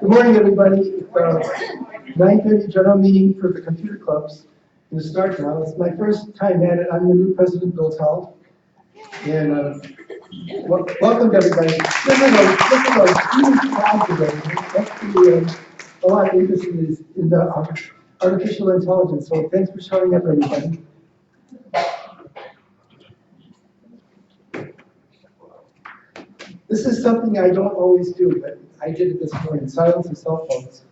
Good morning, everybody. It's 9:30 general meeting for the computer clubs. Going to start now. It's my first time at it. I'm the new president, Bill Tell. And welcome to everybody. This is a huge crowd today. Actually, a lot of interest in the artificial intelligence. So thanks for showing up, everybody. This is something I don't always do, but I did it this morning. Silence the cell phones.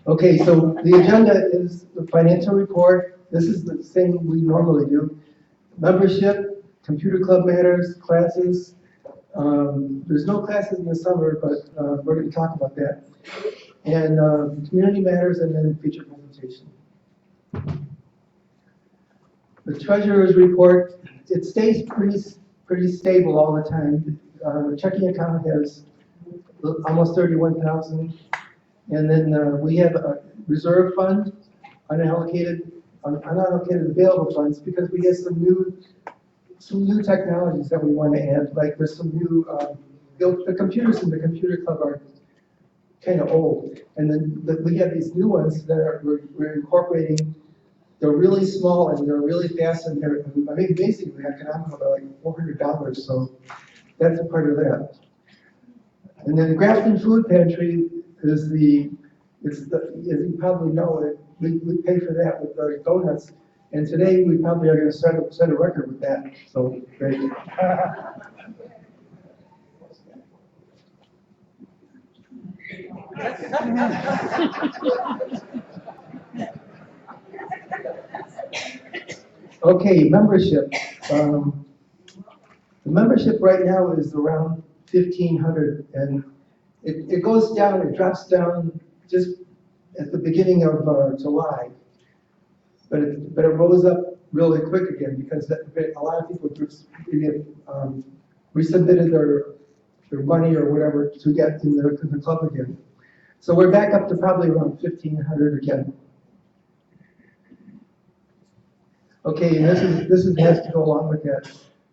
Okay, so the agenda is the financial report. This is the thing we normally do. Membership, computer club matters, classes. There's no classes in the summer, but we're going to talk about that. And community matters, and then feature presentation. The treasurer's report, it stays pretty stable all the time. The checking account has almost 31,000. And then we have a reserve fund, unallocated available funds, because we have some new technologies that we want to add. Like there's some new, the computers in the computer club are kind of old. And then we have these new ones that we're incorporating. They're really small and they're really fast, and they're basically economical. They're like $400, so that's a part of that. And then Grafton Food Pantry is as you probably know, we pay for that with our donuts. And today we probably are going to set a record with that. So great. Okay, membership. The membership right now is around 1,500, and it goes down, it drops down just at the beginning of July, but it rose up really quick again because a lot of people resubmitted their money or whatever to get in the club again. So we're back up to probably around 1,500 again. Okay, and this has to go along with that.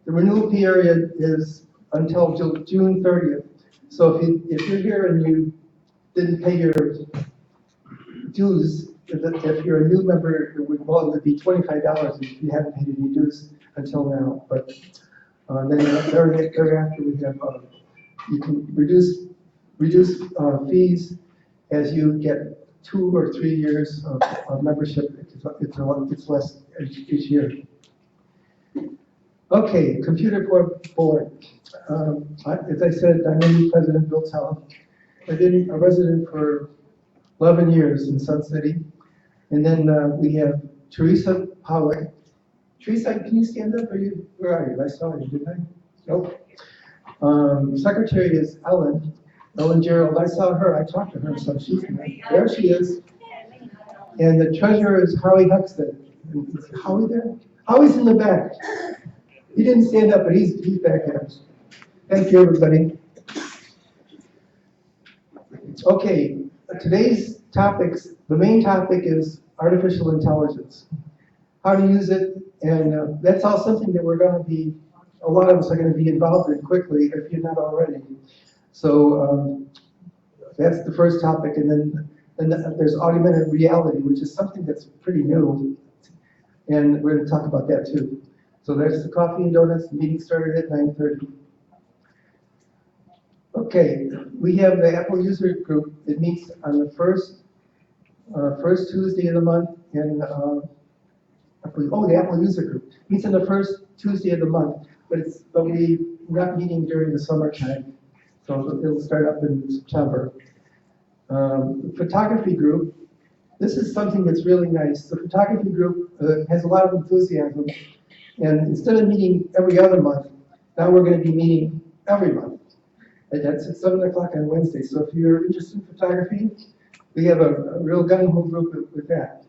The renewal period is until June 30th. So if you're here and you didn't pay your dues, if you're a new member, it would be $25 if you haven't paid any dues until now. But then thereafter we have you can reduce fees as you get 2 or 3 years of membership. It's less each year. Okay, computer board. As I said, I'm the new president, Bill Tell. I've been a resident for 11 years in Sun City. And then we have Teresa Powick. Teresa, can you stand up? Where are you? I saw you, didn't I? Nope. Secretary is Ellen Gerald. I saw her, I talked to her, so there she is. And the treasurer is Howie Huxton. Is Howie there? Howie's in the back. He didn't stand up, but he's back there. Thank you, everybody. Okay, today's topics, the main topic is artificial intelligence. How to use it, and that's all something that a lot of us are going to be involved in quickly if you're not already. So that's the first topic, and then there's augmented reality, which is something that's pretty new, and we're going to talk about that too. So there's the coffee and donuts. The meeting started at 9:30. Okay, we have the Apple user group. It meets on the first Tuesday of the month, and the Apple user group meets on the first Tuesday of the month, but we're not meeting during the summertime, so it'll start up in September. The photography group. This is something that's really nice. The photography group has a lot of enthusiasm, and instead of meeting every other month, now we're going to be meeting every month. And that's at 7 o'clock on Wednesday. So if you're interested in photography, we have a real gung-ho group with that.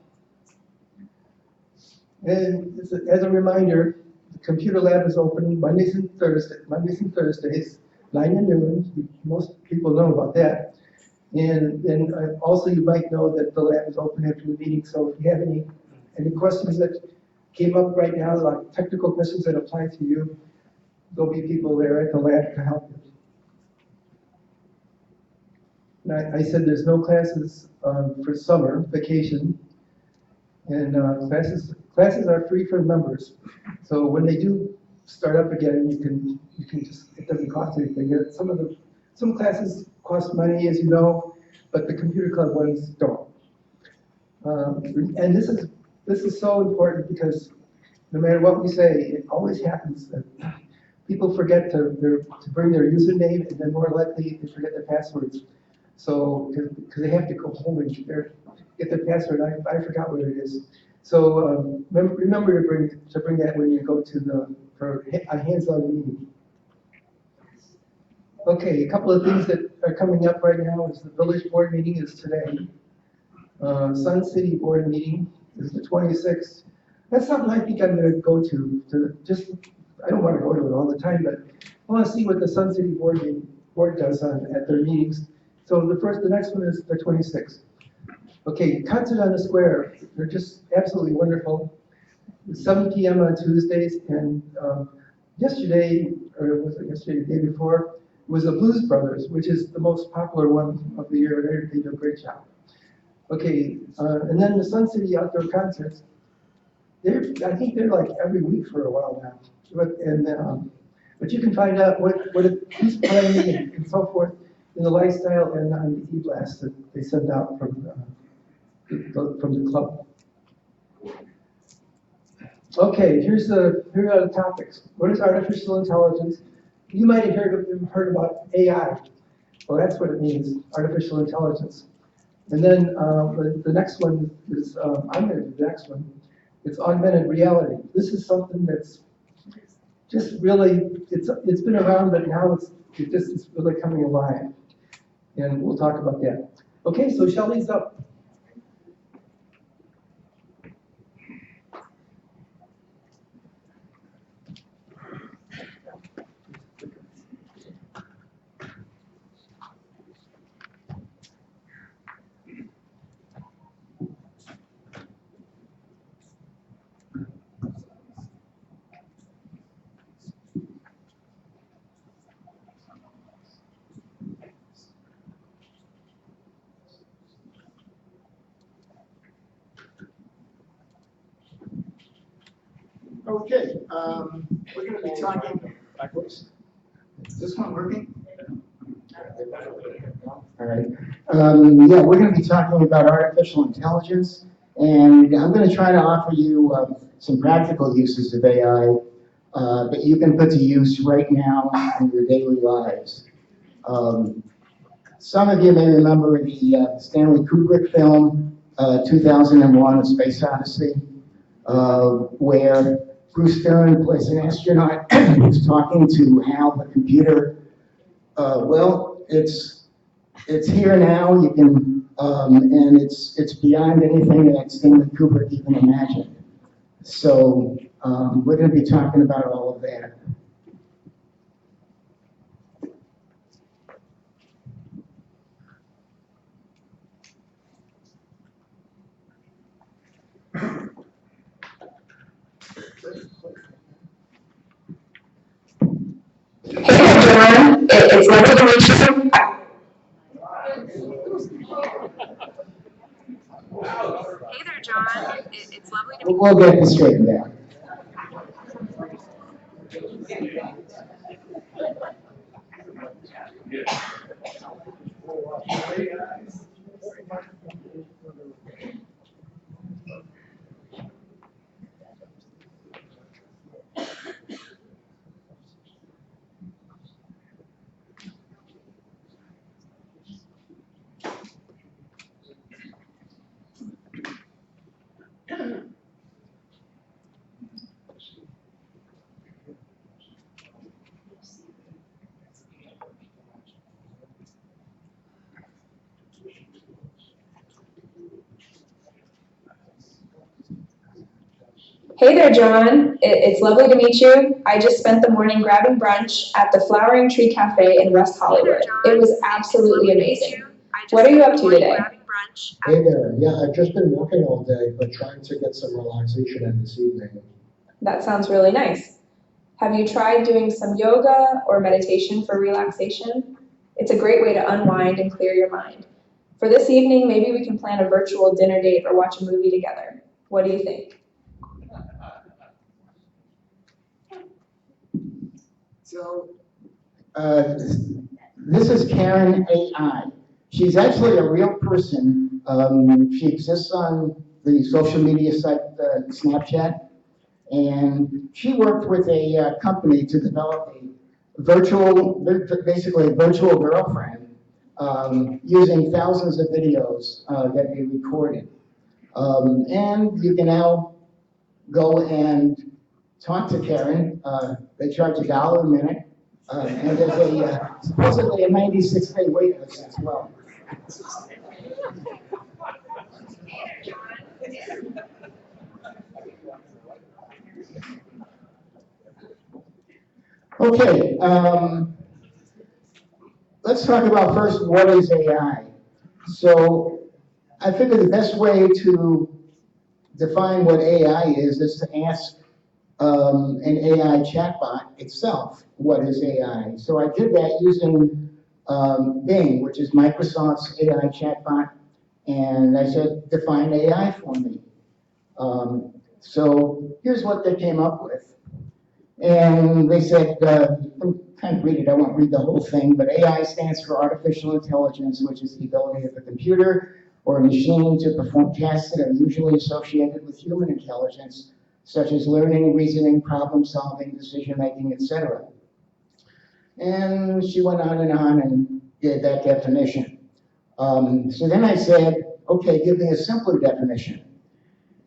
And as a reminder, the computer lab is open Mondays and Thursdays, 9 to noon. Most people know about that. And then also you might know that the lab is open after the meeting. So if you have any questions that came up right now, like technical questions that apply to you, there'll be people there at the lab to help you. And I said there's no classes for summer vacation, and classes are free for members. So when they do start up again, you can just, it doesn't cost anything. Some classes cost money, as you know, but the computer club ones don't. And this is so important because no matter what we say, it always happens that people forget to bring their username, and then more likely they forget their passwords. So, because they have to go home and get their password. I forgot what it is. So remember to bring that when you go to for a hands-on meeting. Okay, a couple of things that are coming up right now is the village board meeting is today. Sun City board meeting is the 26th. That's something I think I'm going to go to I don't want to go to it all the time, but I want to see what the Sun City board does at their meetings. So the next one is the 26th. Okay, Concert on the Square. They're just absolutely wonderful. It's 7 p.m. on Tuesdays, and yesterday, or was it yesterday, the day before, was the Blues Brothers, which is the most popular one of the year. They do a great job. Okay, and then the Sun City Outdoor Concerts. I think they're like every week for a while now. But you can find out who's playing and so forth in the lifestyle and on the e-blast that they send out from the club. Okay, here are the topics. What is artificial intelligence? You might have heard about AI. Well, that's what it means, artificial intelligence. And then the next one is, I'm going to do the next one. It's augmented reality. This is something that's just really, it's been around, but now it's really coming alive. And we'll talk about that. Okay, so Shelley's up. Okay, we're going to be talking. Is this one working? All right. Yeah, we're going to be talking about artificial intelligence, and I'm going to try to offer you some practical uses of AI that you can put to use right now in your daily lives. Some of you may remember the Stanley Kubrick film, 2001: A Space Odyssey, where Bruce Dern plays an astronaut who's talking to Hal, the computer. Well, it's here now. You can, and it's beyond anything that Stanley Kubrick even imagined. So we're going to be talking about all of that. Hey there, John. It's lovely to meet you. Hey there, John. It's lovely to meet you. We'll get this straightened out. Hey there, John. It's lovely to meet you. I just spent the morning grabbing brunch at the Flowering Tree Cafe in West Hollywood. It was absolutely amazing. What are you up to today? Hey there, yeah, I've just been working all day, but trying to get some relaxation in this evening. That sounds really nice. Have you tried doing some yoga or meditation for relaxation? It's a great way to unwind and clear your mind. For this evening, maybe we can plan a virtual dinner date or watch a movie together. What do you think? So, this is Karen AI. She's actually a real person. She exists on the social media site Snapchat, and she worked with a company to develop basically a virtual girlfriend, using thousands of videos that they recorded. And you can now go and talk to Karen. They charge $1 a minute, and there's supposedly a 96-day wait list as well. Okay, let's talk about first what is AI. So I figured the best way to define what AI is to ask an AI chatbot itself, what is AI? So I did that using Bing, which is Microsoft's AI chatbot, and I said, define AI for me. So here's what they came up with. And they said, you can kind of read it, I won't read the whole thing, but AI stands for artificial intelligence, which is the ability of a computer or a machine to perform tasks that are usually associated with human intelligence, such as learning, reasoning, problem solving, decision making, etc. And she went on and gave that definition. So then I said, okay, give me a simpler definition.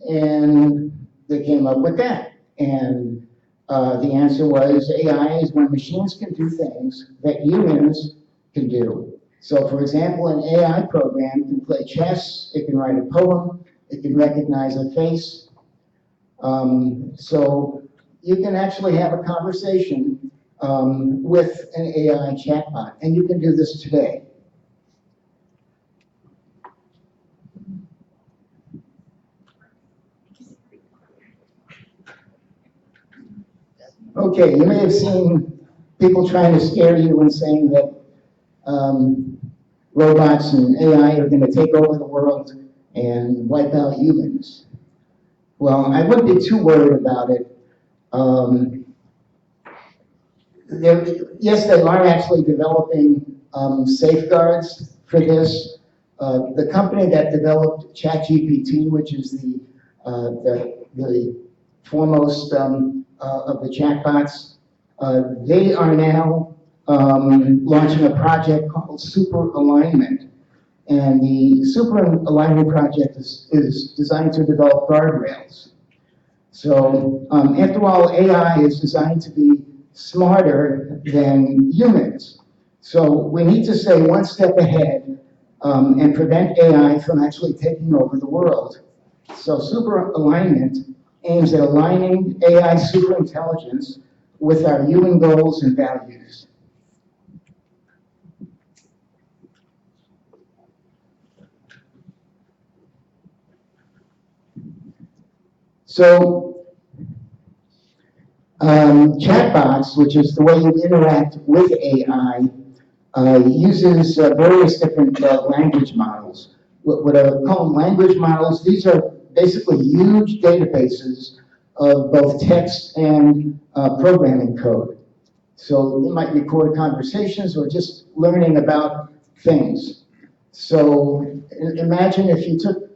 And they came up with that. And the answer was AI is when machines can do things that humans can do. So for example, an AI program can play chess, it can write a poem, it can recognize a face. So you can actually have a conversation with an AI chatbot, and you can do this today. Okay, you may have seen people trying to scare you and saying that robots and AI are going to take over the world and wipe out humans. Well, I wouldn't be too worried about it. Yes, they are actually developing safeguards for this. The company that developed ChatGPT, which is the foremost of the chatbots, they are now launching a project called Super Alignment. And the Super Alignment project is designed to develop guardrails. So after all, AI is designed to be smarter than humans. So we need to stay one step ahead and prevent AI from actually taking over the world. So Super Alignment aims at aligning AI superintelligence with our human goals and values. So chatbots, which is the way you interact with AI, uses various different language models. What are called language models, these are basically huge databases of both text and programming code. So they might record conversations or just learning about things. So imagine if you took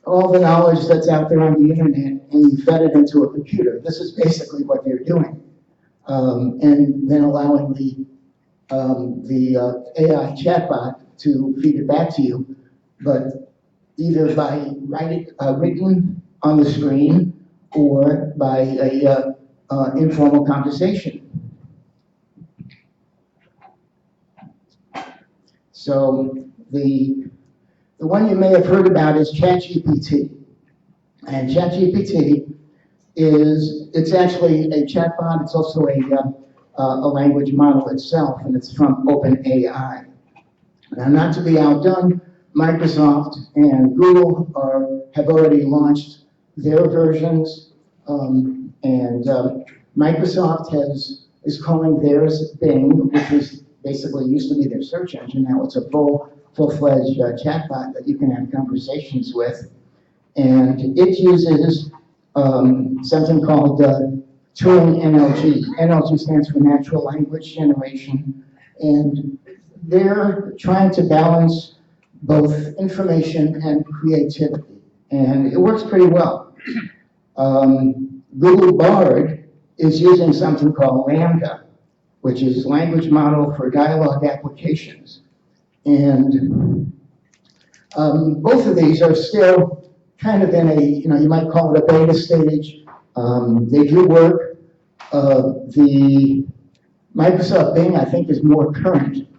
all the knowledge that's out there on the internet and you fed it into a computer. This is basically what they're doing. And then allowing the AI chatbot to feed it back to you, but either by written on the screen or by a informal conversation. So the one you may have heard about is ChatGPT. And ChatGPT it's actually a chatbot. It's also a language model itself, and it's from OpenAI. Now, not to be outdone, Microsoft and Google have already launched their versions, and Microsoft is calling theirs Bing, which is basically used to be their search engine. Now it's a full-fledged chatbot that you can have conversations with. And it uses something called Turing NLG. NLG stands for Natural Language Generation. And they're trying to balance both information and creativity. And it works pretty well. Google Bard is using something called Lambda, which is language model for dialogue applications. And both of these are still kind of in a, you might call it a beta stage. They do work. The Microsoft Bing, I think, is more current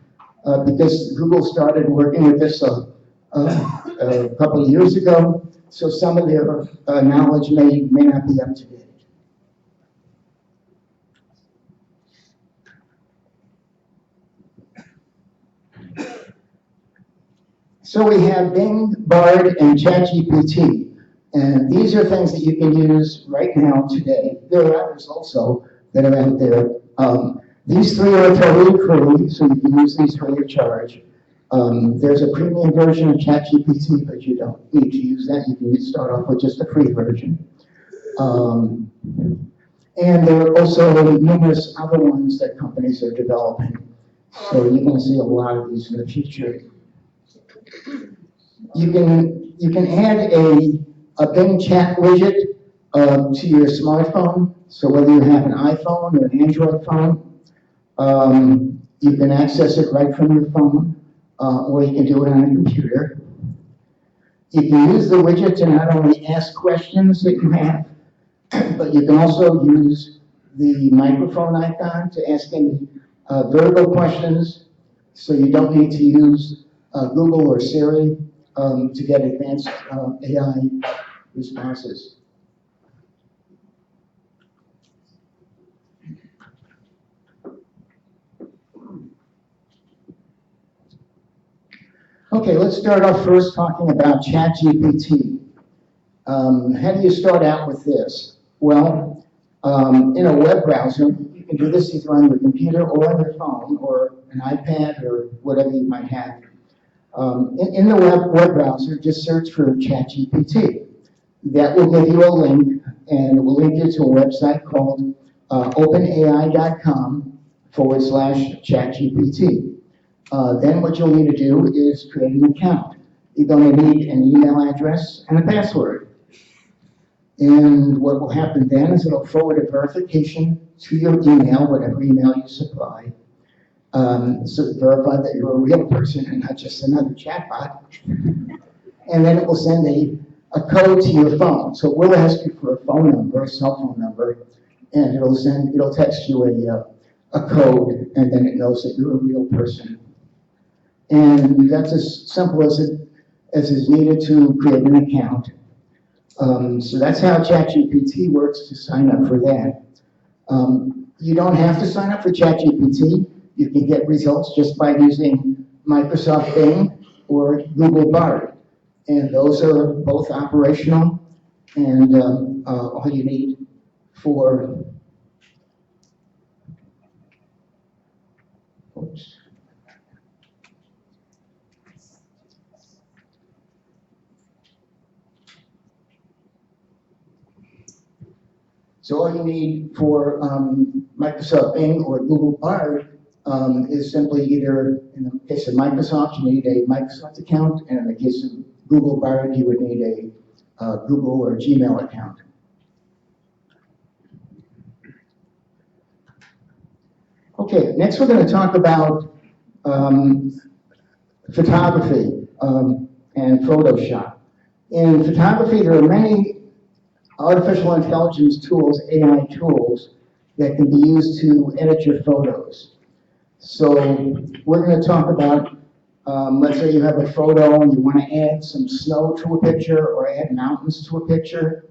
because Google started working with this a couple of years ago. So some of their knowledge may not be up to date. So we have Bing, Bard, and ChatGPT. And these are things that you can use right now today. There are others also that are out there. These three are totally free, so you can use these free of charge. There's a premium version of ChatGPT, but you don't need to use that. You can start off with just a free version. And there are also numerous other ones that companies are developing. So you're going to see a lot of these in the future. You can add a Bing chat widget to your smartphone. So whether you have an iPhone or an Android phone, you can access it right from your phone, or you can do it on a computer. You can use the widget to not only ask questions that you have, but you can also use the microphone icon to ask any verbal questions. So you don't need to use Google or Siri to get advanced AI responses. Okay, let's start off first talking about ChatGPT. How do you start out with this? Well, in a web browser, you can do this either on your computer or on your phone or an iPad or whatever you might have. In the web browser, just search for ChatGPT. That will give you a link, and it will link you to a website called openai.com/ChatGPT. Then what you'll need to do is create an account. You're going to need an email address and a password. And what will happen then is it'll forward a verification to your email, whatever email you supply. So verify that you're a real person and not just another chatbot. And then it will send a code to your phone. So it will ask you for a phone number, a cell phone number, and it'll text you a code, and then it knows that you're a real person. And that's as simple as is needed to create an account. So that's how ChatGPT works to sign up for that. You don't have to sign up for ChatGPT. You can get results just by using Microsoft Bing or Google Bard. And those are both operational, and all you need for, oops. So all you need for Microsoft Bing or Google Bard is simply either, in the case of Microsoft, you need a Microsoft account, and in the case of Google Bard, you would need a Google or Gmail account. Okay, next we're going to talk about photography and Photoshop. In photography, there are many artificial intelligence tools, AI tools, that can be used to edit your photos. So we're going to talk about, let's say you have a photo and you want to add some snow to a picture or add mountains to a picture.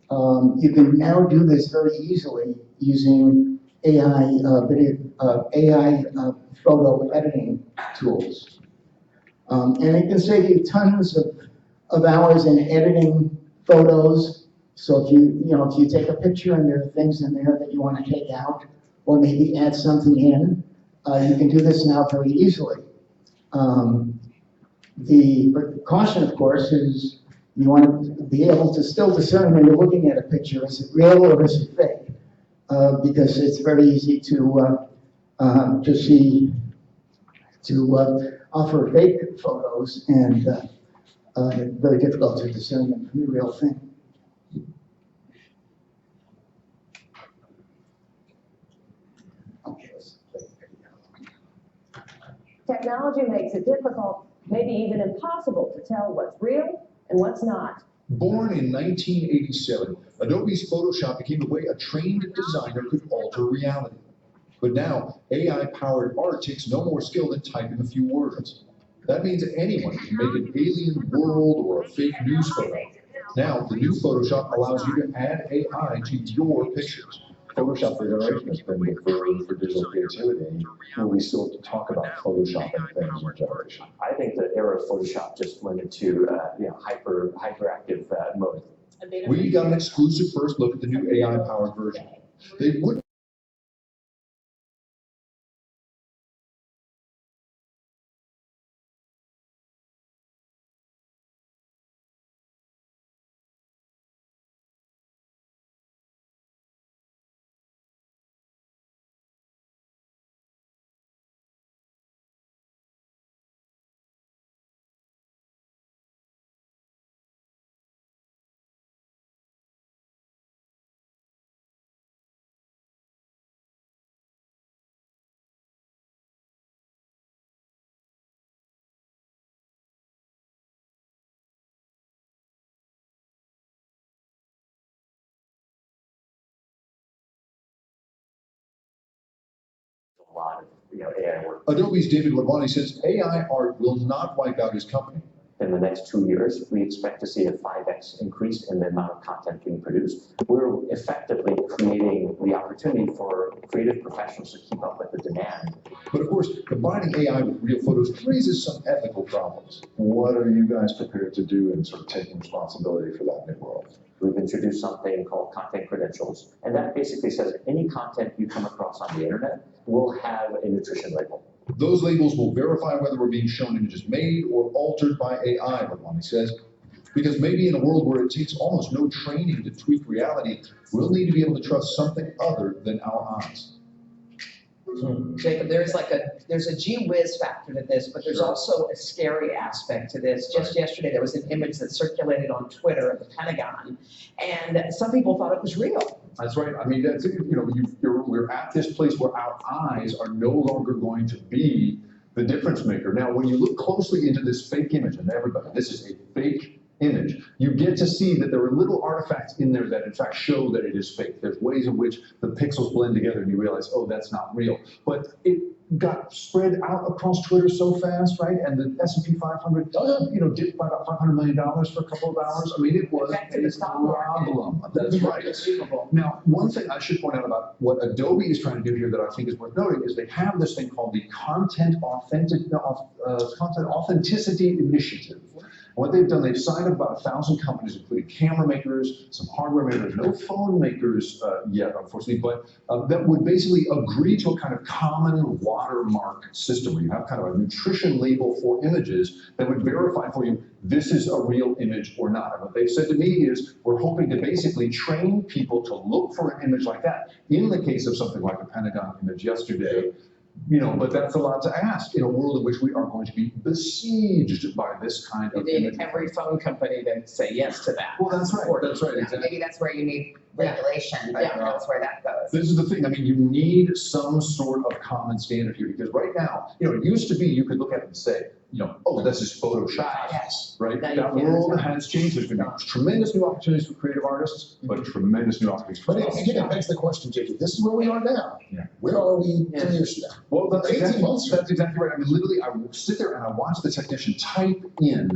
You can now do this very easily using AI photo editing tools. And it can save you tons of hours in editing photos. So if if you take a picture and there are things in there that you want to take out or maybe add something in, You can do this now very easily. The precaution, of course, is you want to be able to still discern when you're looking at a picture, is it real or is it fake? Because it's very easy to offer fake photos and very difficult to discern them from the real thing. Okay. Technology makes it difficult, maybe even impossible, to tell what's real and what's not. Born in 1987, Adobe's Photoshop became the way a trained designer could alter reality. But now, AI-powered art takes no more skill than typing a few words. That means anyone can make an alien world or a fake news photo. Now, the new Photoshop allows you to add AI to your pictures. Photoshop for generation has been the for digital creativity, and we still talk about Photoshop and things in generation. I think the era of Photoshop just went into hyperactive mode. We got an exclusive first look at the new AI-powered version. They wouldn't A lot of AI work. Adobe's David Labonte says AI art will not wipe out his company. In the next 2 years, we expect to see a 5x increase in the amount of content being produced. We're effectively creating the opportunity for creative professionals to keep up with the demand. But of course, combining AI with real photos raises some ethical problems. What are you guys prepared to do in sort of taking responsibility for that new world? We've introduced something called content credentials, and that basically says any content you come across on the internet will have a nutrition label. Those labels will verify whether we're being shown images made or altered by AI, Labonte says. Because maybe in a world where it takes almost no training to tweak reality, we'll need to be able to trust something other than our eyes. Jacob, there's a gee whiz factor to this, but there's also a scary aspect to this. Just yesterday, there was an image that circulated on Twitter of the Pentagon, and some people thought it was real. That's right. I mean, that's, we're at this place where our eyes are no longer going to be the difference maker. Now, when you look closely into this fake image, and everybody, this is a fake image, you get to see that there are little artifacts in there that in fact show that it is fake. There's ways in which the pixels blend together and you realize, oh, that's not real. But it got spread out across Twitter so fast, right? And the S&P 500, dipped by about $500 million for a couple of hours. I mean, it was a problem. That's right. Now, one thing I should point out about what Adobe is trying to do here that I think is worth noting is they have this thing called the Content Authenticity Initiative. What they've done, they've signed up about 1,000 companies, including camera makers, some hardware makers, no phone makers yet, unfortunately, but that would basically agree to a kind of common watermark system where you have kind of a nutrition label for images that would verify for you this is a real image or not. And what they've said to me is we're hoping to basically train people to look for an image like that. In the case of something like a Pentagon image yesterday, but that's a lot to ask in a world in which we are going to be besieged by this kind of You need image. every phone company to say yes to that. Well, that's right. That's right. Exactly. Maybe that's where you need regulation, but that's where that goes. This is the thing. I mean, you need some sort of common standard here because right now, it used to be you could look at it and say, oh, this is Photoshop. Yes. Right? Now you That can't. world has changed. There's been tremendous new opportunities for creative artists, but tremendous new opportunities for But us. again, it begs the question, Jacob, this is where we are now. Yeah. Where are we 10 years from now? Well, that's 18 exactly, months. that's exactly right. I mean, literally, I sit there and I watch the technician type in,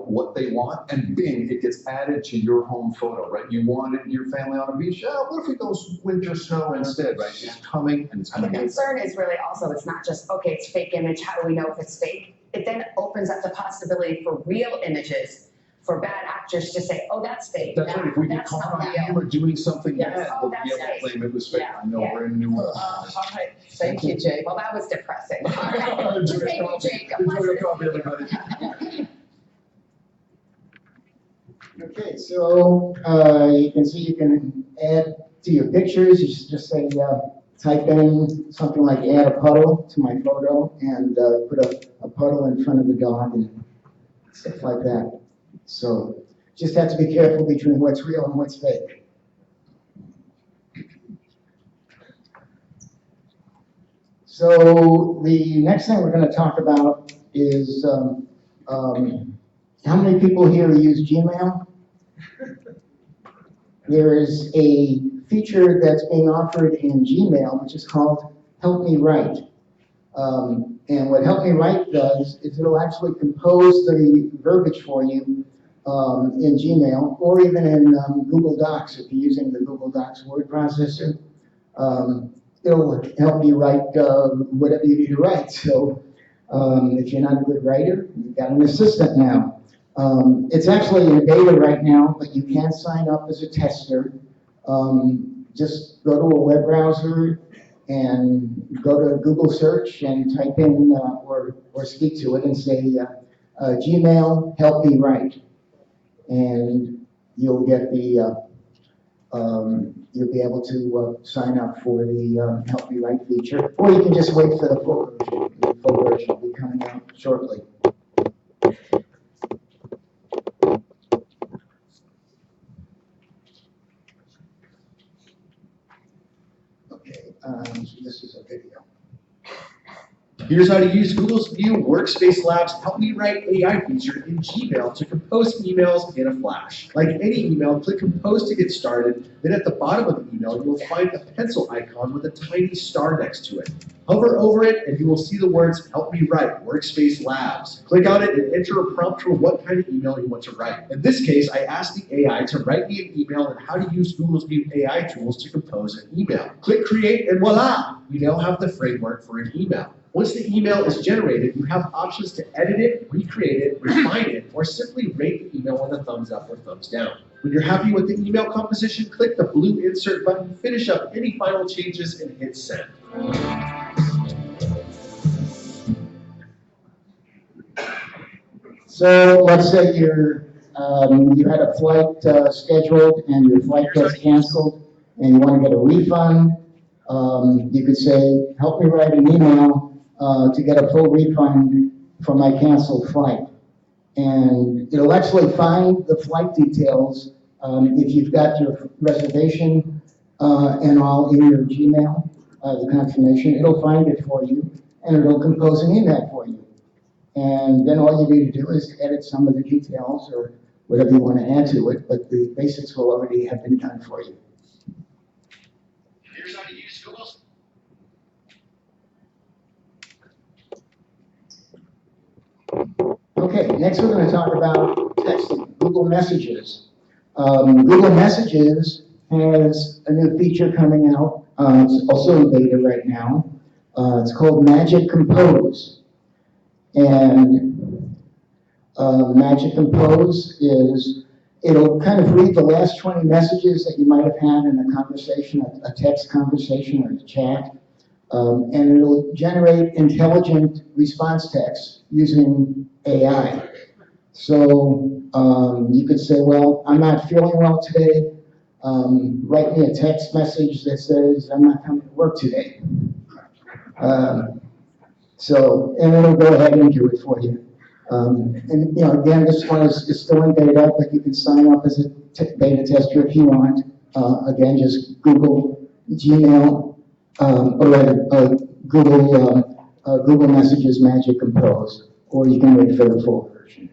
what they want, and bing, it gets added to your home photo, right? You wanted your family on a beach. Oh, what if we go winter snow instead, right? It's coming and it's The coming. concern is really also, it's not just, okay, it's fake image, how do we know if it's fake? It then opens up the possibility for real images for bad actors to say, oh, that's fake. That's right, if we get That's caught not on real. camera doing something Yes. bad, Oh, they'll be that's able to nice. claim it was fake. Yeah, I know, yeah. we're in New Orleans. All right, thank you, Jake. Well, that was depressing. Enjoy Thank your you, coffee. Jake. Enjoy your coffee, everybody. Okay, so, you can see you can add to your pictures, you just say, type in something like add a puddle to my photo and, put a puddle in front of the dog and stuff like that. So, just have to be careful between what's real and what's fake. So, the next thing we're gonna talk about is, how many people here use Gmail? There is a feature that's being offered in Gmail, which is called Help Me Write. And what Help Me Write does is it'll actually compose the verbiage for you in Gmail or even in Google Docs if you're using the Google Docs word processor. It'll help you write whatever you need to write. So if you're not a good writer, you've got an assistant now. It's actually in beta right now, but you can sign up as a tester. Just go to a web browser and go to Google search and type in or speak to it and say, Gmail, help me write. And you'll get the, you'll be able to sign up for the Help Me Write feature, or you can just wait for the full version. The full version will be coming out shortly. Okay, so this is a video. Here's how to use Google's new Workspace Labs Help Me Write AI feature in Gmail to compose emails in a flash. Like any email, click Compose to get started. Then at the bottom of the email, you'll find a pencil icon with a tiny star next to it. Hover over it and you will see the words Help Me Write Workspace Labs. Click on it and enter a prompt for what kind of email you want to write. In this case, I asked the AI to write me an email on how to use Google's new AI tools to compose an email. Click Create and voila! You now have the framework for an email. Once the email is generated, you have options to edit it, recreate it, refine it, or simply rate the email with a thumbs up or thumbs down. When you're happy with the email composition, click the blue insert button, finish up any final changes, and hit send. So let's say you had a flight scheduled and your flight gets canceled and you want to get a refund. You could say, help me write an email to get a full refund for my canceled flight. And it'll actually find the flight details if you've got your reservation and all in your Gmail, the confirmation. It'll find it for you and it'll compose an email for you. And then all you need to do is edit some of the details or whatever you want to add to it, but the basics will already have been done for you. Here's how to use Google's. Okay, next we're going to talk about texting, Google Messages. Google Messages has a new feature coming out. It's also in beta right now. It's called Magic Compose. And Magic Compose is, it'll kind of read the last 20 messages that you might have had in a conversation, a text conversation or a chat, and it'll generate intelligent response text using AI. So you could say, well, I'm not feeling well today. Write me a text message that says, I'm not coming to work today. And it'll go ahead and do it for you. And again, this one is still in beta, but you can sign up as a beta tester if you want. Again, just Google Gmail, or rather, Google Messages Magic Compose, or you can wait for the full version.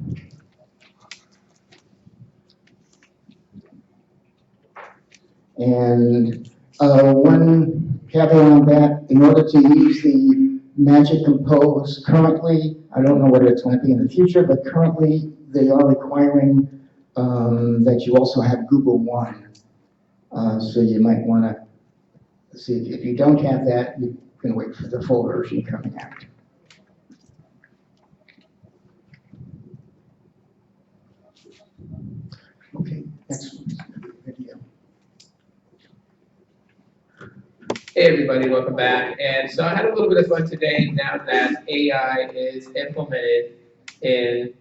And one caveat on that, in order to use the Magic Compose currently, I don't know what it's going to be in the future, but currently they are requiring that you also have Google One. So you might want to see if you don't have that, you can wait for the full version coming out. Hey everybody, welcome back. And so I had a little bit of fun today now that AI is implemented in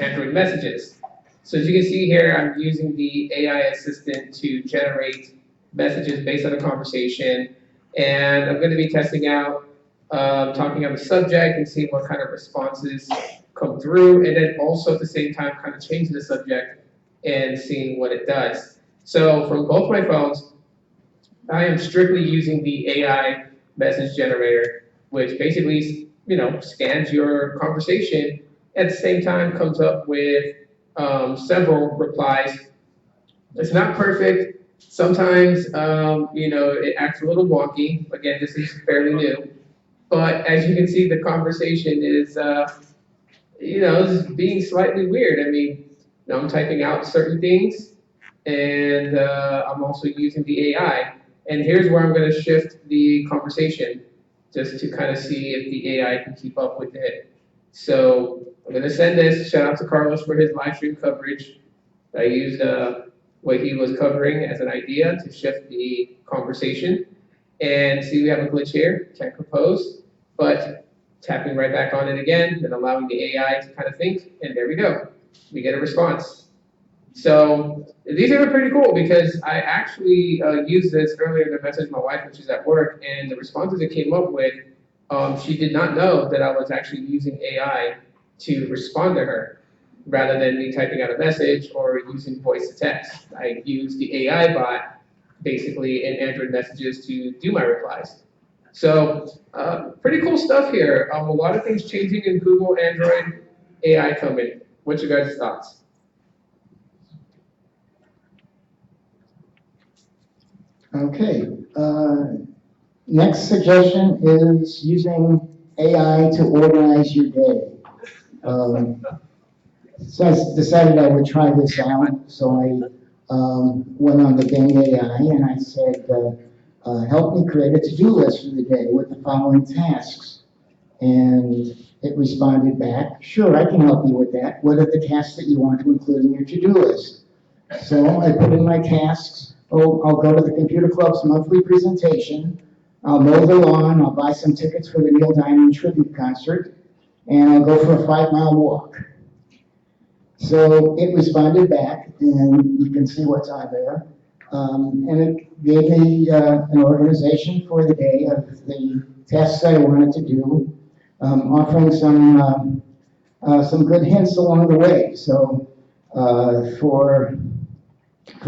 Android messages. So as you can see here, I'm using the AI assistant to generate messages based on a conversation. And I'm going to be testing out, talking on the subject and seeing what kind of responses come through. And then also at the same time, kind of changing the subject and seeing what it does. So from both my phones, I am strictly using the AI message generator, which basically, scans your conversation. At the same time, comes up with several replies. It's not perfect. Sometimes, it acts a little wonky. Again, this is fairly new. But as you can see, the conversation is, is being slightly weird. I mean, I'm typing out certain things, and I'm also using the AI. And here's where I'm going to shift the conversation just to kind of see if the AI can keep up with it. So I'm going to send this. Shout out to Carlos for his live stream coverage. I used what he was covering as an idea to shift the conversation. And see, we have a glitch here. Can't compose, but tapping right back on it again and allowing the AI to kind of think. And there we go. We get a response. So these are pretty cool because I actually used this earlier to message my wife when she's at work, and the responses it came up with, she did not know that I was actually using AI to respond to her rather than me typing out a message or using voice to text. I used the AI bot basically in Android messages to do my replies. So pretty cool stuff here. A lot of things changing in Google, Android, AI coming. What's your guys' thoughts? Okay, next suggestion is using AI to organize your day. So I decided I would try this out, so I went on the Bing AI and I said, help me create a to-do list for the day with the following tasks. And it responded back, sure, I can help you with that. What are the tasks that you want to include in your to-do list? So I put in my tasks. I'll go to the Computer Club's monthly presentation, I'll mow the lawn, I'll buy some tickets for the Neil Diamond tribute concert, and I'll go for a 5-mile walk. So it responded back, and you can see what's on there. And it gave me an organization for the day of the tasks I wanted to do, offering some good hints along the way. So for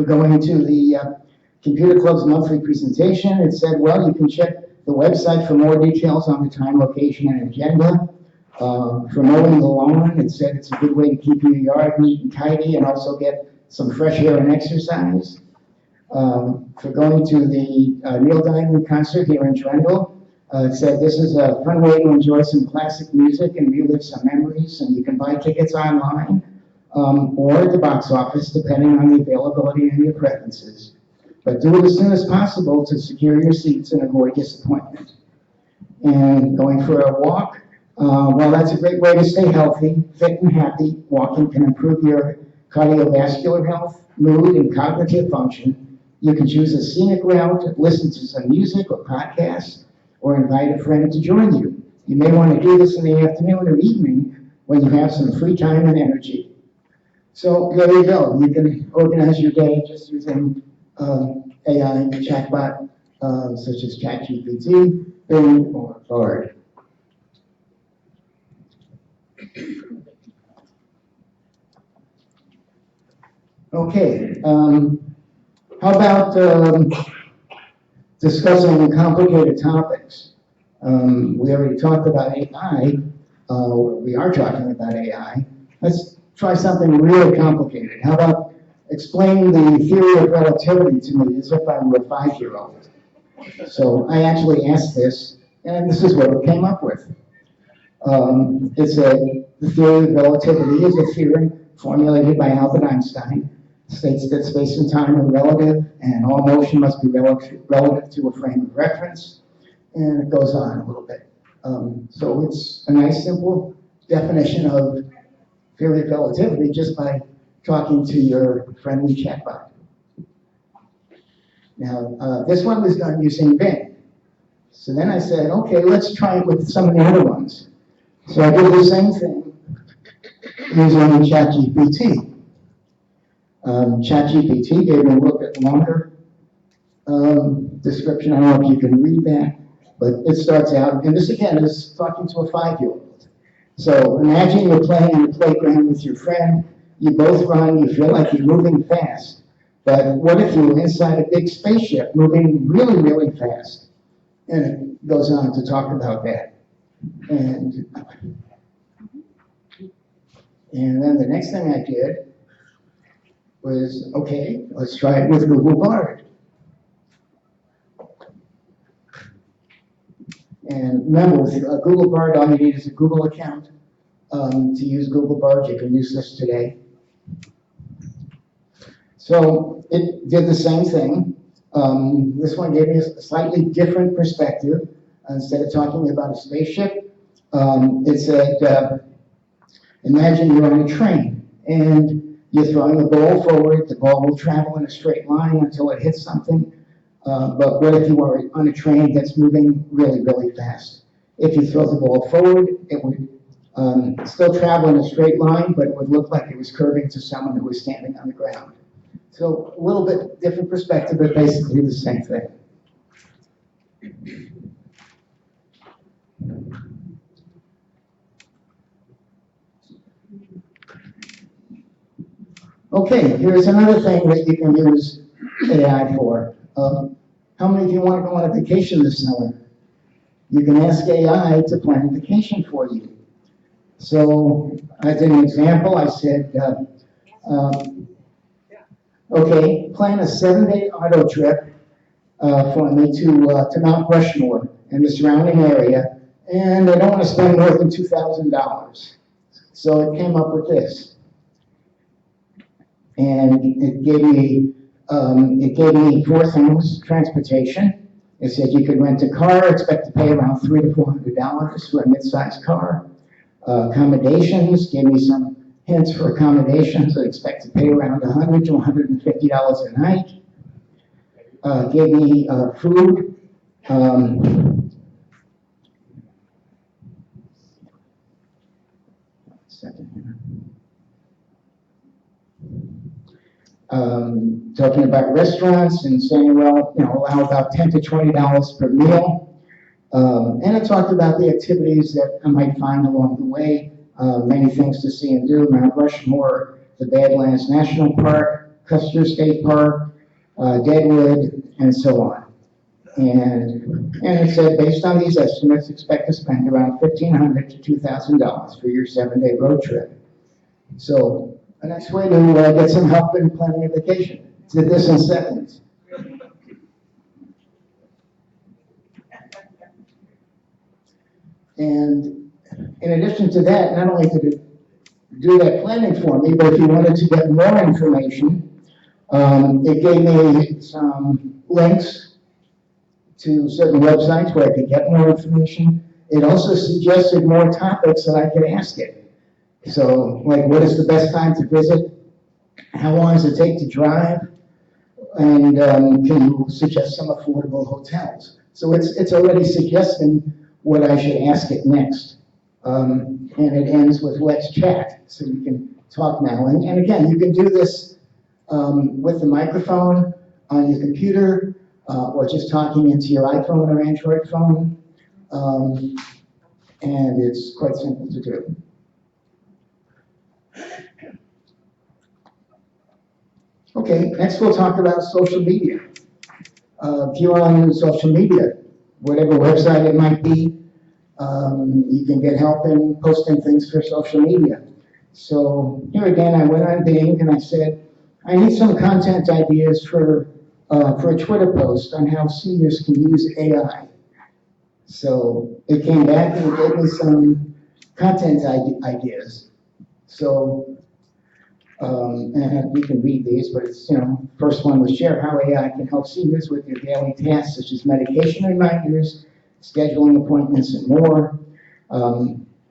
going to the Computer Club's monthly presentation, it said, well, you can check the website for more details on the time, location, and agenda. For mowing the lawn, it said it's a good way to keep your yard neat and tidy and also get some fresh air and exercise. For going to the Neil Diamond concert here in Trendle, it said this is a fun way to enjoy some classic music and relive some memories, and you can buy tickets online or at the box office, depending on the availability and your preferences. But do it as soon as possible to secure your seats and avoid disappointment. And going for a walk, well, that's a great way to stay healthy, fit, and happy. Walking can improve your cardiovascular health, mood, and cognitive function. You can choose a scenic route, listen to some music or podcasts, or invite a friend to join you. You may want to do this in the afternoon or evening when you have some free time and energy. So there you go. You can organize your day just using AI chatbot such as ChatGPT, Bing, or Bard. Okay, how about discussing complicated topics? We already talked about AI, we are talking about AI. Let's try something really complicated. How about explain the theory of relativity to me as if I were a 5-year-old? So I actually asked this, and this is what it came up with. The theory of relativity is a theory formulated by Albert Einstein. It states that space and time are relative, and all motion must be relative to a frame of reference, and it goes on a little bit. So it's a nice, simple definition of theory of relativity just by talking to your friendly chatbot. Now, this one was done using Bing. So then I said, okay, let's try it with some of the other ones. So I did the same thing using ChatGPT. ChatGPT gave me a little bit longer description. I don't know if you can read that, but it starts out, and this again is talking to a 5-year-old. So imagine you're playing in the playground with your friend, you both run, you feel like you're moving fast. But what if you're inside a big spaceship moving really, really fast? And it goes on to talk about that. And then the next thing I did was, okay, let's try it with Google Bard. And remember, with Google Bard, all you need is a Google account. To use Google Bard, you can use this today. So it did the same thing. This one gave me a slightly different perspective. Instead of talking about a spaceship, it said, imagine you're on a train and you're throwing the ball forward. The ball will travel in a straight line until it hits something. But what if you were on a train that's moving really, really fast? If you throw the ball forward, it would still travel in a straight line, but it would look like it was curving to someone who was standing on the ground. So a little bit different perspective, but basically the same thing. Okay, here's another thing that you can use AI for. How many of you want to go on a vacation this summer? You can ask AI to plan a vacation for you. So I did an example. I said, okay, plan a 7-day auto trip for me to Mount Rushmore and the surrounding area, and I don't want to spend more than $2,000. So it came up with this. And it gave me 4 things: transportation. It said you could rent a car, expect to pay around $300 to $400 for a mid-sized car. Accommodations, gave me some hints for accommodations. I expect to pay around $100 to $150 a night. Gave me food. Talking about restaurants and saying, well, allow about $10 to $20 per meal. And it talked about the activities that I might find along the way. Many things to see and do: Mount Rushmore, the Badlands National Park, Custer State Park, Deadwood, and so on. And it said, based on these estimates, expect to spend around $1,500 to $2,000 for your 7-day road trip. So a nice way to get some help in planning a vacation. Did this in seconds. And in addition to that, not only did it do that planning for me, but if you wanted to get more information, it gave me some links to certain websites where I could get more information. It also suggested more topics that I could ask it. So, like, what is the best time to visit? How long does it take to drive? And can you suggest some affordable hotels? So it's already suggesting what I should ask it next. And it ends with let's chat, so you can talk now. And again, you can do this with the microphone on your computer, or just talking into your iPhone or Android phone. And it's quite simple to do. Okay, next we'll talk about social media. If you're on social media, whatever website it might be, you can get help in posting things for social media. So here again, I went on Bing and I said, I need some content ideas for a Twitter post on how seniors can use AI. So it came back and gave me some content ideas. So, and we can read these, but it's, first one was share how AI can help seniors with their daily tasks, such as medication reminders, scheduling appointments, and more.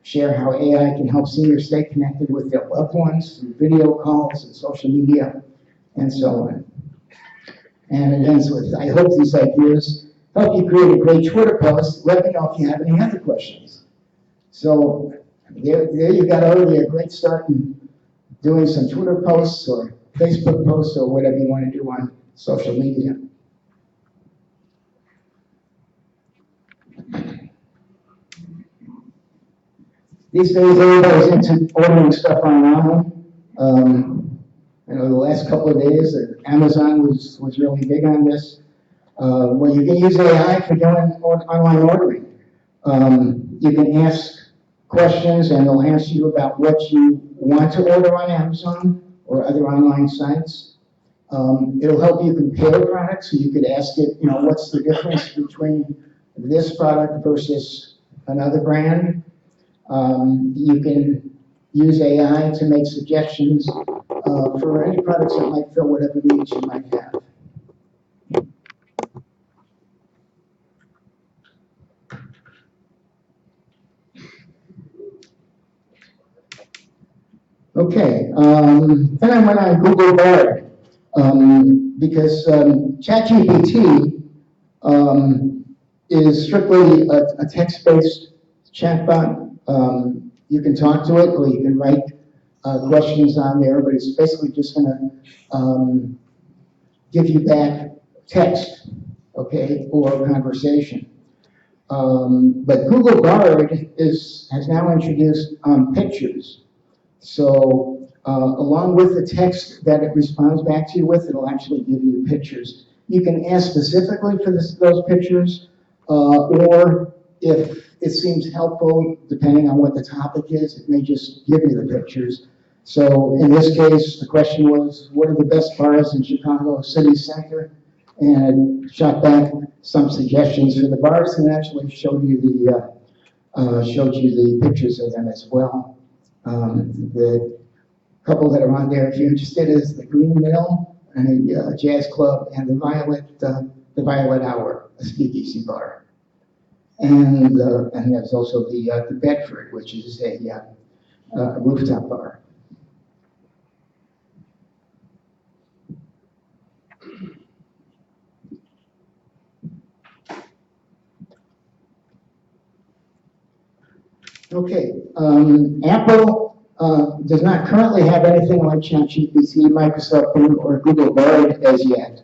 Share how AI can help seniors stay connected with their loved ones through video calls and social media, and so on. And it ends with, I hope these ideas help you create a great Twitter post. Let me know if you have any other questions. So there you got already a great start in doing some Twitter posts or Facebook posts or whatever you want to do on social media. These days, everybody's into ordering stuff online. You know, the last couple of days, Amazon was really big on this. Well, you can use AI for doing online ordering. You can ask questions and they'll answer you about what you want to order on Amazon or other online sites. It'll help you compare products, so you could ask it, you know, what's the difference between this product versus another brand. You can use AI to make suggestions for any products that might fill whatever needs you might have. Okay, then I went on Google Bard because ChatGPT is strictly a text-based chatbot. You can talk to it or you can write questions on there, but it's basically just going to give you back text, okay, or conversation. But Google Bard has now introduced pictures. So along with the text that it responds back to you with, it'll actually give you pictures. You can ask specifically for those pictures, or if it seems helpful, depending on what the topic is, it may just give you the pictures. So in this case, the question was, what are the best bars in Chicago city center? And it shot back some suggestions for the bars and actually showed you the pictures of them as well. The couple that are on there, if you're interested, is the Green Mill and a jazz club, and the Violet Hour, a speakeasy bar. And there's also the Bedford, which is a rooftop bar. Okay, Apple does not currently have anything like ChatGPT, Microsoft Bing, or Google Bard as yet.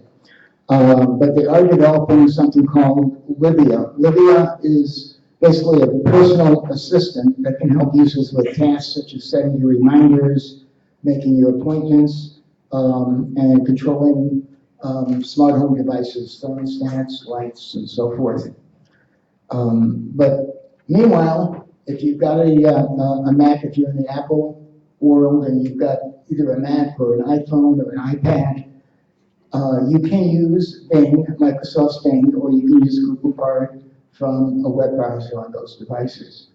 But they are developing something called Livia. Livia is basically a personal assistant that can help users with tasks such as setting your reminders, making your appointments, and controlling smart home devices, thermostats, lights, and so forth. But meanwhile, if you've got a Mac, if you're in the Apple world and you've got either a Mac or an iPhone or an iPad, you can use Bing, Microsoft's Bing, or you can use Google Bard from a web browser on those devices.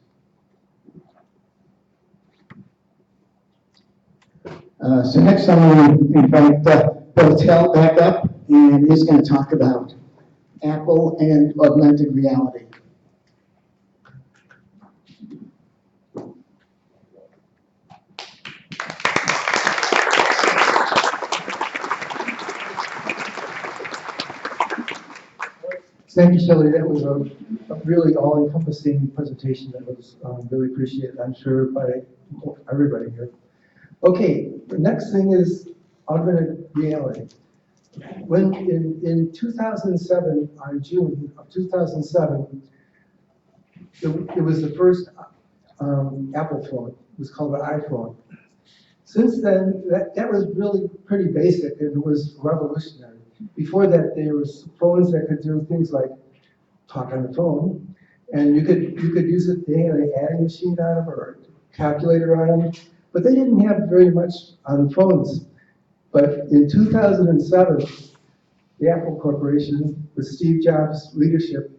So next I'm going to invite Bill Tell back up, and he's going to talk about Apple and augmented reality. Thank you, Shelley. That was a really all-encompassing presentation. That was really appreciated, I'm sure, by everybody here. Okay, the next thing is augmented reality. When in 2007, on June of 2007, it was the first Apple phone. It was called an iPhone. Since then, that was really pretty basic, and it was revolutionary. Before that, there was phones that could do things like talk on the phone, and you could use it. They had an adding machine on them or a calculator on them, but they didn't have very much on phones. But in 2007, the Apple Corporation, with Steve Jobs' leadership,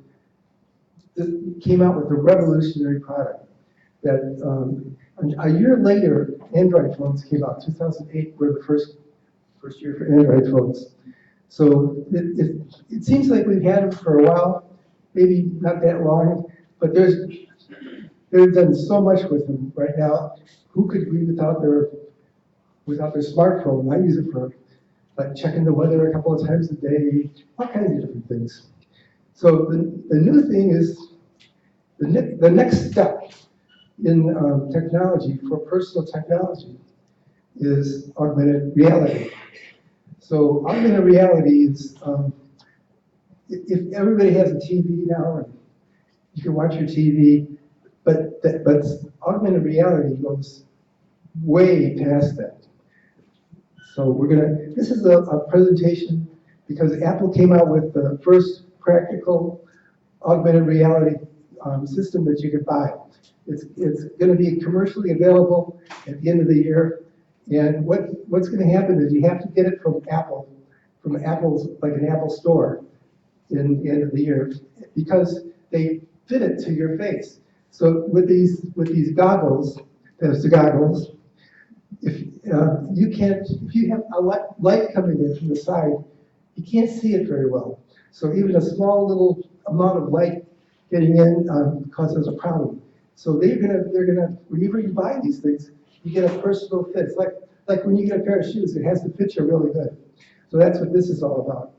came out with a revolutionary product. That a year later, Android phones came out. 2008 were the first year for Android phones. So it seems like we've had them for a while, maybe not that long, but they've done so much with them right now. Who could be without their smartphone? I use it for like checking the weather a couple of times a day, all kinds of different things. So the new thing is, the next step in technology, for personal technology, is augmented reality. So augmented reality is, if everybody has a TV now, and you can watch your TV, but augmented reality goes way past that. So this is a presentation because Apple came out with the first practical augmented reality system that you could buy. It's going to be commercially available at the end of the year. And what's going to happen is you have to get it from Apple's, like an Apple store in the end of the year, because they fit it to your face. So with these goggles, there's the goggles. If you have a light coming in from the side, you can't see it very well. So even a small little amount of light getting in causes a problem. So they're gonna whenever you buy these things, you get a personal fit. It's like when you get a pair of shoes, it has to fit you really good. So that's what this is all about.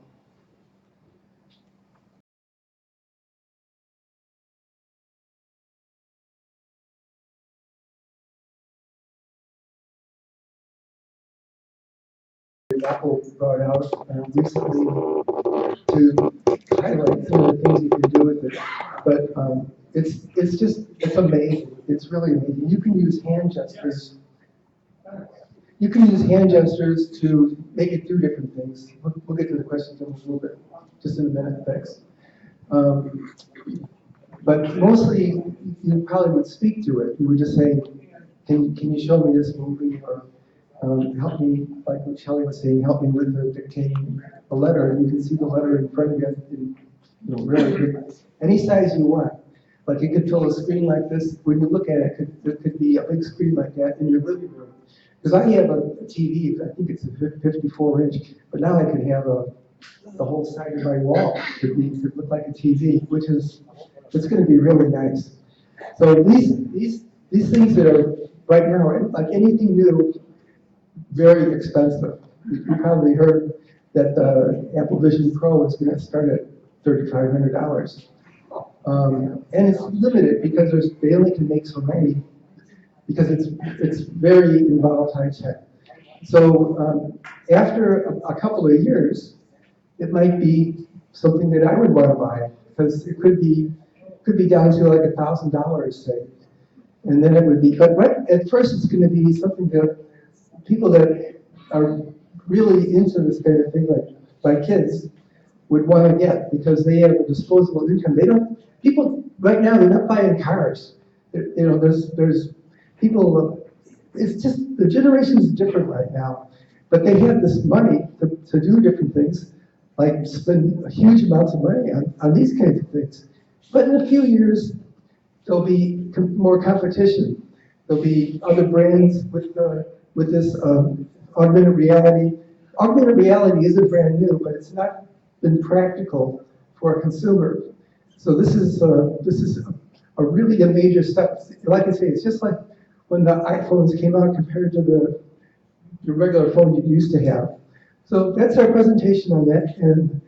Apple brought out recently to highlight some of the things you can do with it. But it's amazing. It's really amazing. You can use hand gestures. You can use hand gestures to make it do different things. We'll get to the questions in a little bit, just in a minute. Thanks. But mostly, you probably would speak to it. You would just say, "Can you show me this movie?" Or help me, like what Shelley was saying, help me with dictating a letter, and you can see the letter in front of you in really big, any size you want. Like you could fill a screen like this. When you look at it, it could be a big screen like that in your living room. Because I have a TV, I think it's a 54-inch, but now I could have the whole side of my wall could look like a TV, it's going to be really nice. So these things that are right now, like anything new, very expensive. You probably heard that the Apple Vision Pro is going to start at $3,500. And it's limited because they only can make so many, because it's very involved high tech. So after a couple of years, it might be something that I would want to buy, because it could be down to like $1,000, say. And then it would be, but right at first it's going to be something that people that are really into this kind of thing, like my kids, would want to get, because they have a disposable income. People right now, they're not buying cars. There's people, it's just, the generation is different right now, but they have this money to do different things, like spend huge amounts of money on these kinds of things. But in a few years, there'll be more competition. There'll be other brands with this augmented reality. Augmented reality isn't brand new, but it's not been practical for a consumer. So this is a really a major step. Like I say, it's just like when the iPhones came out compared to the regular phone you used to have. So that's our presentation on that, and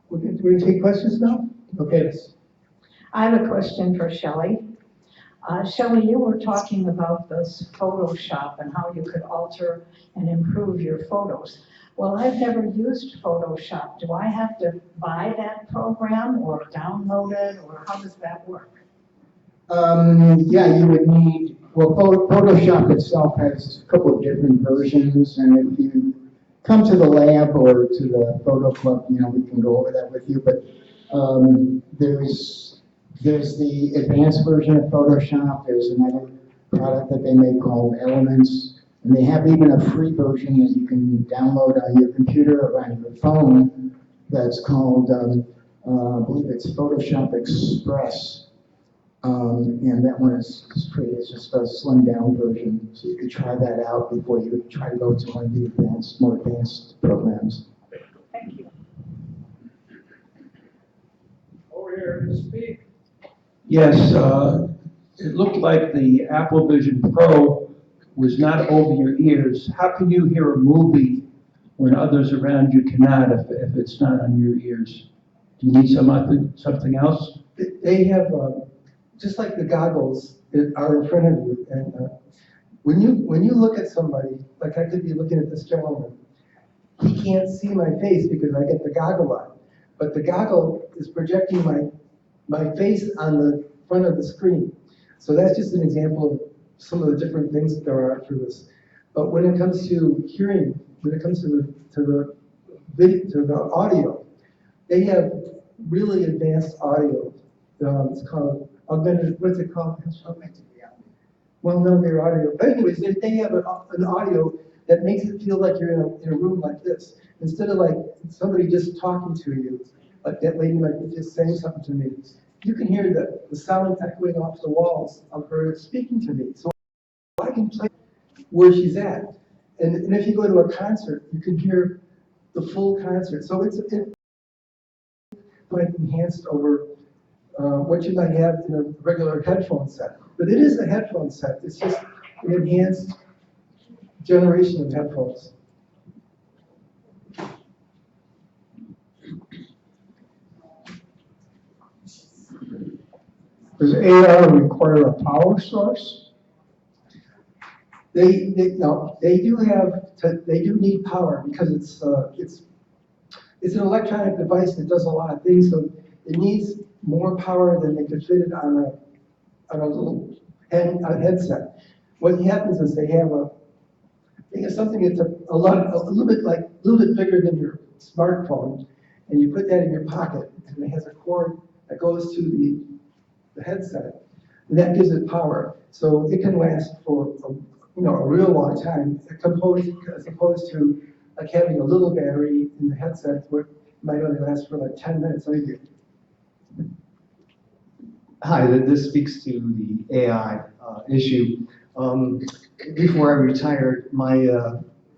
we're going to take questions now? Okay. I have a question for Shelley. Shelley, you were talking about this Photoshop and how you could alter and improve your photos. Well, I've never used Photoshop. Do I have to buy that program or download it, or how does that work? Yeah, you would need, well, Photoshop itself has a couple of different versions, and if you come to the lab or to the photo club, we can go over that with you, but there's the advanced version of Photoshop. There's another product that they make called Elements, and they have even a free version that you can download on your computer or on your phone that's called, I believe it's Photoshop Express. And that one is free. It's just a slimmed down version, so you could try that out before you try to go to one of the more advanced programs. Thank you. Over here to speak. Yes, it looked like the Apple Vision Pro was not over your ears. How can you hear a movie when others around you cannot if it's not on your ears? Do you need something else? They have, just like the goggles that are in front of you, and when you look at somebody, like I could be looking at this gentleman, he can't see my face because I get the goggle on, but the goggle is projecting my face on the front of the screen. So that's just an example of some of the different things that there are for this. But when it comes to hearing, when it comes to the audio, they have really advanced audio. It's called augmented. What's it called? Augmented reality. Well, no, they're audio. But anyways, they have an audio that makes it feel like you're in a room like this, instead of like somebody just talking to you, like that lady might be just saying something to me. You can hear the sound echoing off the walls of her speaking to me. So I can play where she's at. And if you go to a concert, you can hear the full concert. So it's quite enhanced over what you might have in a regular headphone set. But it is a headphone set. It's just an enhanced generation of headphones. Does AR require a power source? They do need power because it's an electronic device that does a lot of things, so it needs more power than they could fit it on a little headset. What happens is they have something that's a little bit bigger than your smartphone, and you put that in your pocket, and it has a cord that goes to the headset, and that gives it power. So it can last for a real long time, as opposed to like having a little battery in the headset, which might only last for like 10 minutes. Hi, this speaks to the AI issue. Before I retired, my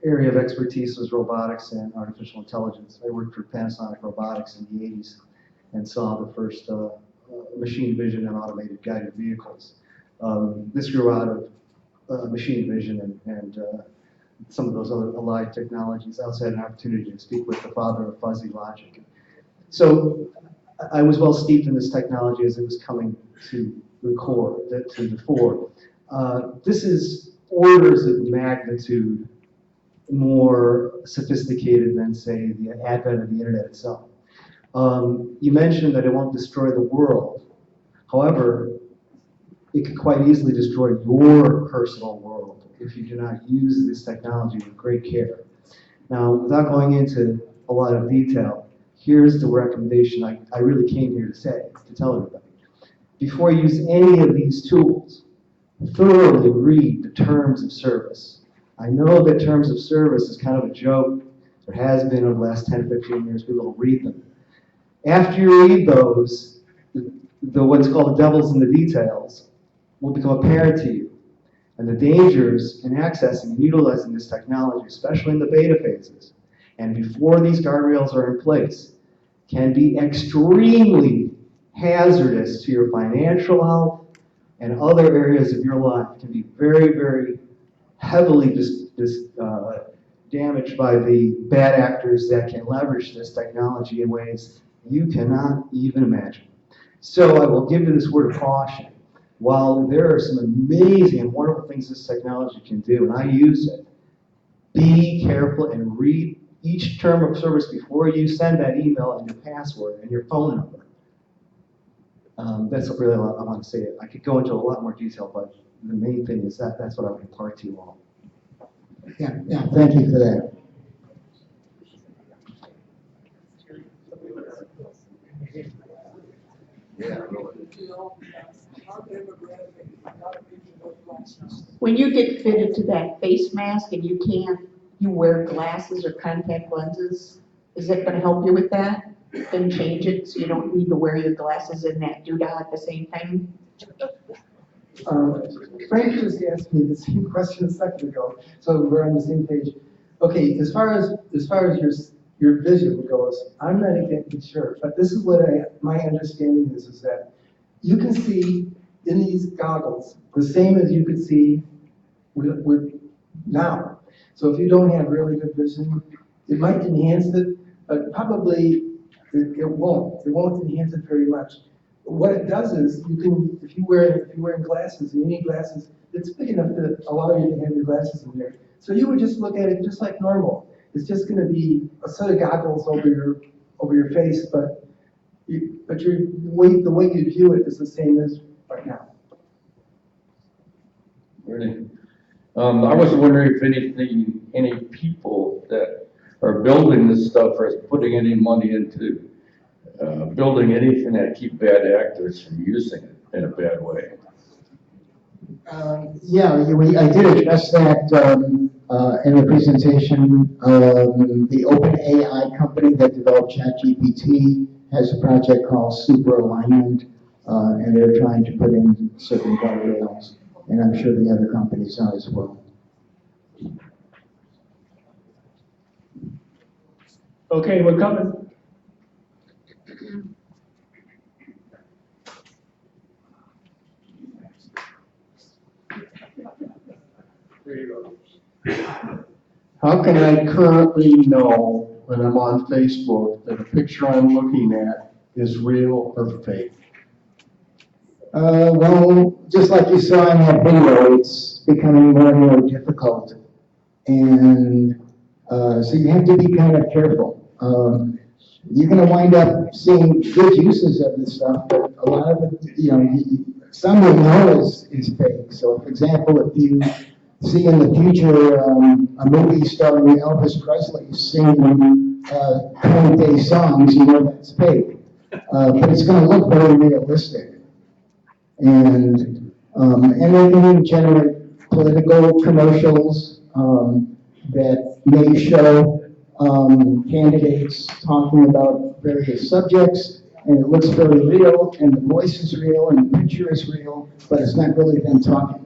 area of expertise was robotics and artificial intelligence. I worked for Panasonic Robotics in the 80s and saw the first machine vision and automated guided vehicles. This grew out of machine vision and some of those other allied technologies. I also had an opportunity to speak with the father of fuzzy logic. So I was well steeped in this technology as it was coming to the fore. This is orders of magnitude more sophisticated than, say, the advent of the internet itself. You mentioned that it won't destroy the world. However, it could quite easily destroy your personal world if you do not use this technology with great care. Now, without going into a lot of detail, here's the recommendation I really came here to tell everybody. Before you use any of these tools, thoroughly read the terms of service. I know that terms of service is kind of a joke. There has been over the last 10 or 15 years, people don't read them. After you read those, what's called the devil's in the details will become apparent to you. And the dangers in accessing and utilizing this technology, especially in the beta phases, and before these guardrails are in place, can be extremely hazardous to your financial health and other areas of your life. It can be very, very heavily damaged by the bad actors that can leverage this technology in ways you cannot even imagine. So I will give you this word of caution. While there are some amazing and wonderful things this technology can do, and I use it, be careful and read each term of service before you send that email and your password and your phone number. That's really all I want to say. I could go into a lot more detail, but the main thing is that's what I would impart to you all. Yeah, thank you for that. When you get fitted to that face mask and you wear glasses or contact lenses, is it going to help you with that? Then change it so you don't need to wear your glasses and that doodah at the same time? Frank just asked me the same question a second ago, so we're on the same page. Okay, as far as your vision goes, I'm not exactly sure, but this is what my understanding is that you can see in these goggles the same as you could see with now. So if you don't have really good vision, it might enhance it, but probably It won't enhance it very much. What it does is, you can, if you're wearing glasses, and you need glasses, it's big enough to allow you to have your glasses in there. So you would just look at it just like normal. It's just gonna be a set of goggles over your face, but the way you view it is the same as right now. Really? I was wondering if any people that are building this stuff are putting any money into building anything that keep bad actors from using it in a bad way. I did address that in the presentation. The OpenAI company that developed ChatGPT has a project called Super Alignment, and they're trying to put in certain guardrails, and I'm sure the other companies are as well. Okay, we're coming. There you go. How can I currently know when I'm on Facebook that a picture I'm looking at is real or fake? Well, just like you saw in that video, it's becoming more and more difficult. And so you have to be kind of careful. You're going to wind up seeing good uses of this stuff, but a lot of it, some will know is fake. So, for example, if you see in the future a movie starring Elvis Presley singing current-day songs, you know that's fake. But it's going to look very realistic. And they can generate political commercials that may show candidates talking about various subjects, and it looks very real, and the voice is real, and the picture is real, but it's not really them talking.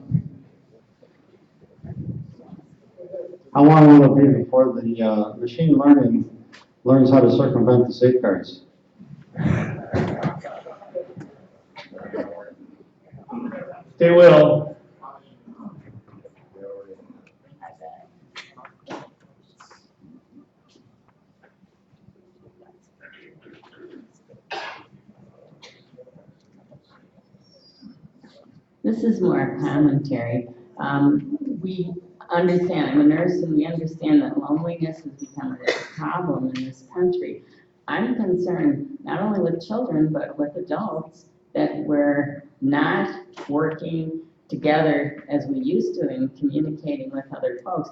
How long will it be before the machine learning learns how to circumvent the safeguards? They will. This is more a commentary. We understand, I'm a nurse, and we understand that loneliness has become a real problem in this country. I'm concerned not only with children, but with adults, that we're not working together as we used to in communicating with other folks.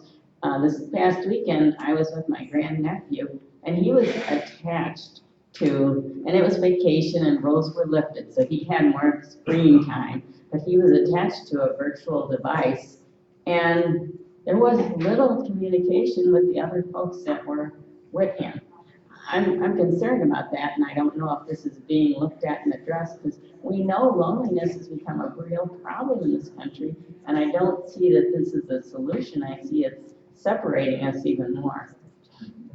This past weekend, I was with my grandnephew, and he was attached to, and it was vacation and roles were lifted, so he had more screen time, but he was attached to a virtual device, and there was little communication with the other folks that were with him. I'm concerned about that, and I don't know if this is being looked at and addressed, because we know loneliness has become a real problem in this country, and I don't see that this is a solution. I see it's separating us even more.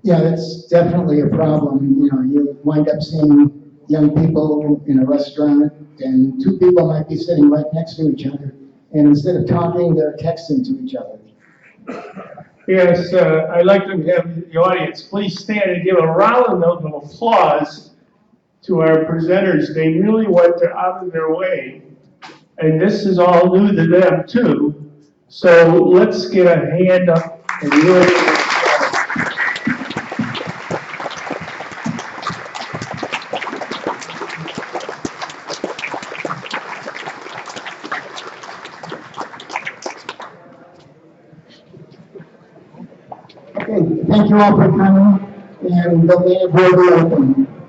Yeah, it's definitely a problem. You wind up seeing young people in a restaurant, and two people might be sitting right next to each other, and instead of talking, they're texting to each other. Yes, I'd like to have the audience please stand and give a round of applause to our presenters. They really went out of their way, and this is all new to them too. So let's get a hand up and really. Okay, thank you all for coming, and the meeting will be open.